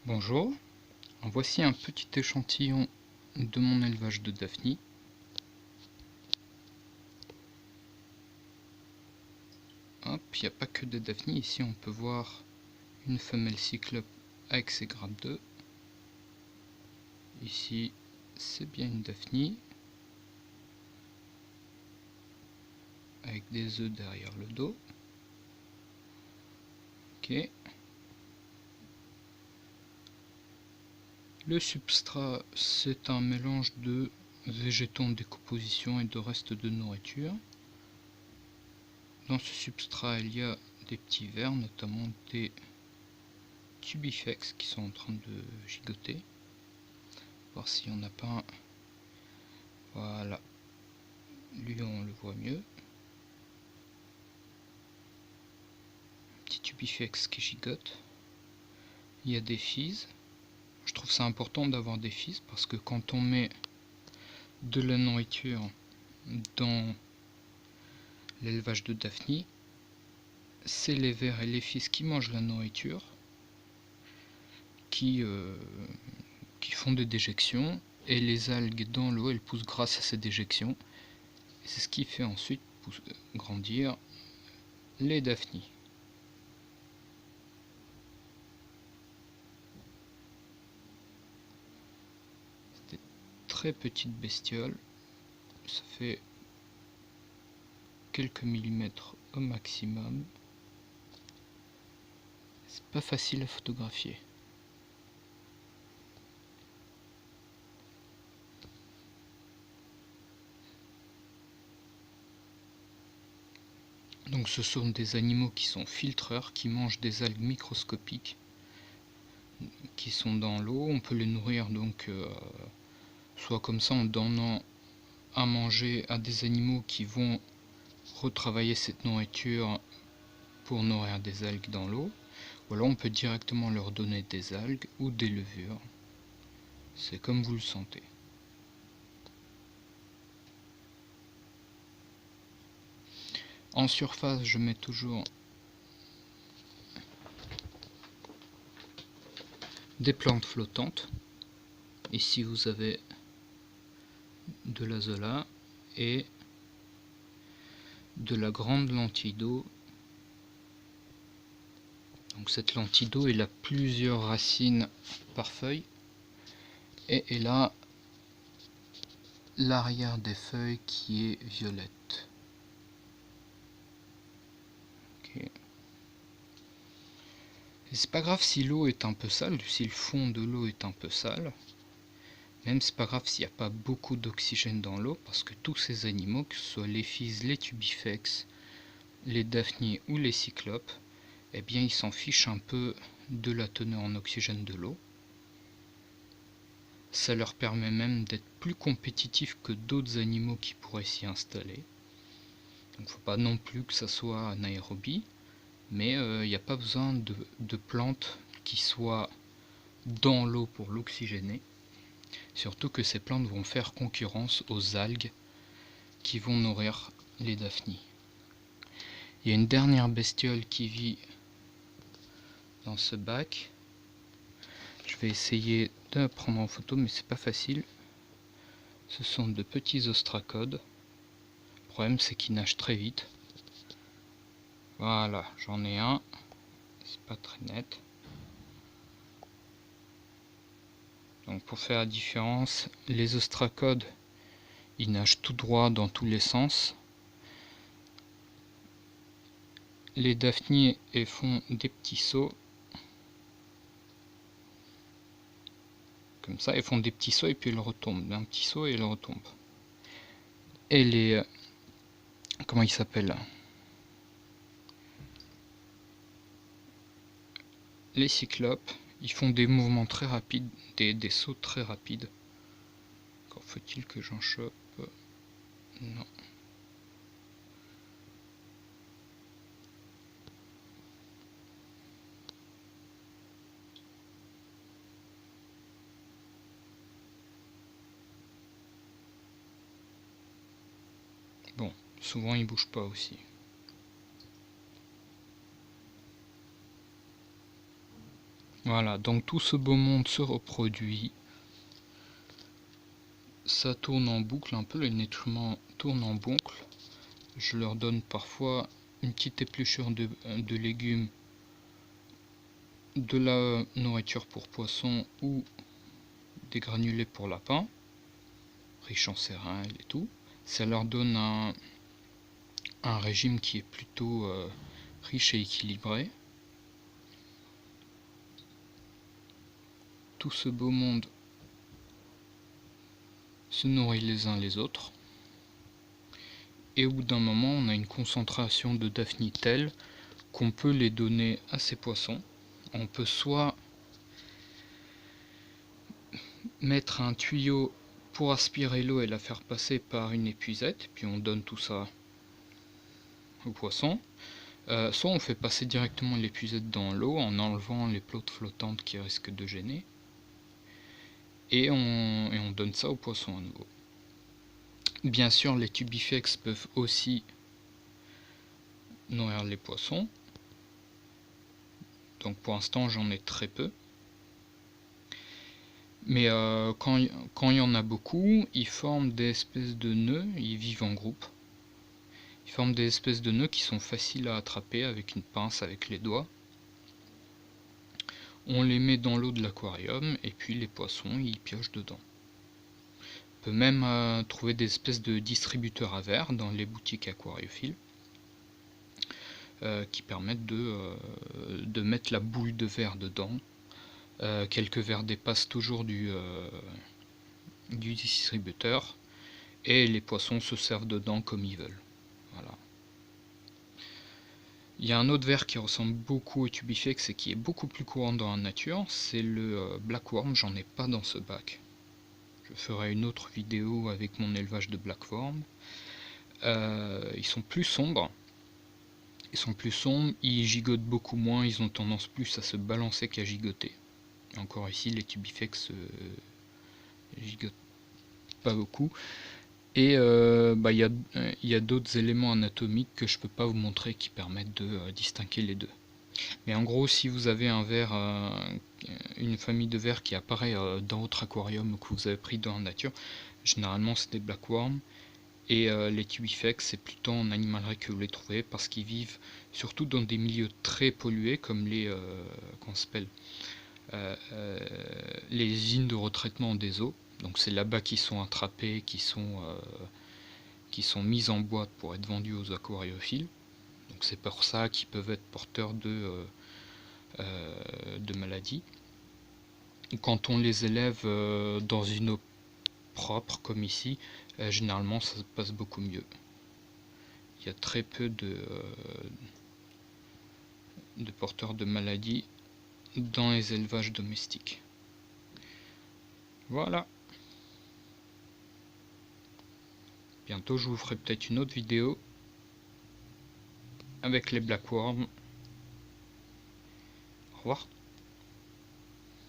Bonjour, voici un petit échantillon de mon élevage de daphnies. Hop, il n'y a pas que des daphnies, ici on peut voir une femelle cyclope avec ses grappes d'œufs. Ici c'est bien une daphnie avec des œufs derrière le dos. Ok. Le substrat, c'est un mélange de végétaux en décomposition et de restes de nourriture. Dans ce substrat, il y a des petits vers, notamment des tubifex qui sont en train de gigoter. Voir s'il n'y en a pas un. Voilà. Lui, on le voit mieux. Petit tubifex qui gigote. Il y a des physes. Je trouve ça important d'avoir des physes parce que quand on met de la nourriture dans l'élevage de daphnies, c'est les vers et les physes qui mangent la nourriture, qui font des déjections, et les algues dans l'eau, elles poussent grâce à ces déjections. Et c'est ce qui fait ensuite grandir les daphnies. C'est des très petites bestioles, ça fait quelques millimètres au maximum. C'est pas facile à photographier. Donc ce sont des animaux qui sont filtreurs, qui mangent des algues microscopiques qui sont dans l'eau. On peut les nourrir donc soit comme ça en donnant à manger à des animaux qui vont retravailler cette nourriture pour nourrir des algues dans l'eau, ou alors on peut directement leur donner des algues ou des levures. C'est comme vous le sentez. En surface, je mets toujours des plantes flottantes. Ici vous avez de l'azola et de la grande lentille d'eau. Donc cette lentille d'eau, elle a plusieurs racines par feuille et elle a l'arrière des feuilles qui est violette. Okay. C'est pas grave si l'eau est un peu sale, si le fond de l'eau est un peu sale. Même c'est pas grave s'il n'y a pas beaucoup d'oxygène dans l'eau, parce que tous ces animaux, que ce soit les physes, les tubifex, les daphnies ou les cyclopes, eh bien ils s'en fichent un peu de la teneur en oxygène de l'eau. Ça leur permet même d'être plus compétitifs que d'autres animaux qui pourraient s'y installer. Donc faut pas non plus que ça soit un aérobie, mais il n'y a pas besoin de plantes qui soient dans l'eau pour l'oxygéner. Surtout que ces plantes vont faire concurrence aux algues qui vont nourrir les daphnies. Il y a une dernière bestiole qui vit dans ce bac. Je vais essayer de la prendre en photo, mais c'est pas facile. Ce sont de petits ostracodes. Le problème, c'est qu'ils nagent très vite. Voilà, j'en ai un. C'est pas très net. Donc pour faire la différence, les ostracodes, ils nagent tout droit dans tous les sens. Les daphnies, elles font des petits sauts. Comme ça, elles font des petits sauts et puis elles retombent. Un petit saut et elles retombent. Et les... comment ils s'appellent? Les cyclopes, ils font des mouvements très rapides, des sauts très rapides. Encore faut-il que j'en chope. Non. Bon, souvent ils bougent pas aussi. Voilà, donc tout ce beau monde se reproduit. Ça tourne en boucle un peu, les nutriments tournent en boucle. Je leur donne parfois une petite épluchure de légumes, de la nourriture pour poissons ou des granulés pour lapins, riches en céréales et tout. Ça leur donne un régime qui est plutôt riche et équilibré. Tout ce beau monde se nourrit les uns les autres. Et au bout d'un moment, on a une concentration de daphnie telle qu'on peut les donner à ces poissons. On peut soit mettre un tuyau pour aspirer l'eau et la faire passer par une épuisette, puis on donne tout ça aux poissons. Soit on fait passer directement l'épuisette dans l'eau en enlevant les pelotes flottantes qui risquent de gêner. Et on donne ça aux poissons à nouveau. Bien sûr, les tubifex peuvent aussi nourrir les poissons. Donc pour l'instant, j'en ai très peu. Mais quand il y en a beaucoup, ils forment des espèces de nœuds, ils vivent en groupe. Ils forment des espèces de nœuds qui sont faciles à attraper avec une pince, avec les doigts. On les met dans l'eau de l'aquarium et puis les poissons, ils piochent dedans. On peut même trouver des espèces de distributeurs à verre dans les boutiques aquariophiles qui permettent de mettre la boule de verre dedans. Quelques verres dépassent toujours du distributeur et les poissons se servent dedans comme ils veulent. Voilà. Il y a un autre ver qui ressemble beaucoup au tubifex et qui est beaucoup plus courant dans la nature, c'est le blackworm. J'en ai pas dans ce bac. Je ferai une autre vidéo avec mon élevage de blackworm. Ils sont plus sombres. Ils gigotent beaucoup moins, ils ont tendance plus à se balancer qu'à gigoter. Encore ici, les tubifex gigotent pas beaucoup. Et il y a d'autres éléments anatomiques que je peux pas vous montrer qui permettent de distinguer les deux. Mais en gros, si vous avez un ver, une famille de vers qui apparaît dans votre aquarium ou que vous avez pris dans la nature, généralement c'est des blackworms. Et les tubifex, c'est plutôt en animalerie que vous les trouvez parce qu'ils vivent surtout dans des milieux très pollués comme les les usines de retraitement des eaux. Donc c'est là-bas qu'ils sont attrapés, qui sont mises en boîte pour être vendues aux aquariophiles. Donc c'est pour ça qu'ils peuvent être porteurs de maladies. Quand on les élève dans une eau propre comme ici, généralement ça se passe beaucoup mieux. Il y a très peu de porteurs de maladies dans les élevages domestiques. Voilà. Bientôt je vous ferai peut-être une autre vidéo avec les blackworms. Au revoir.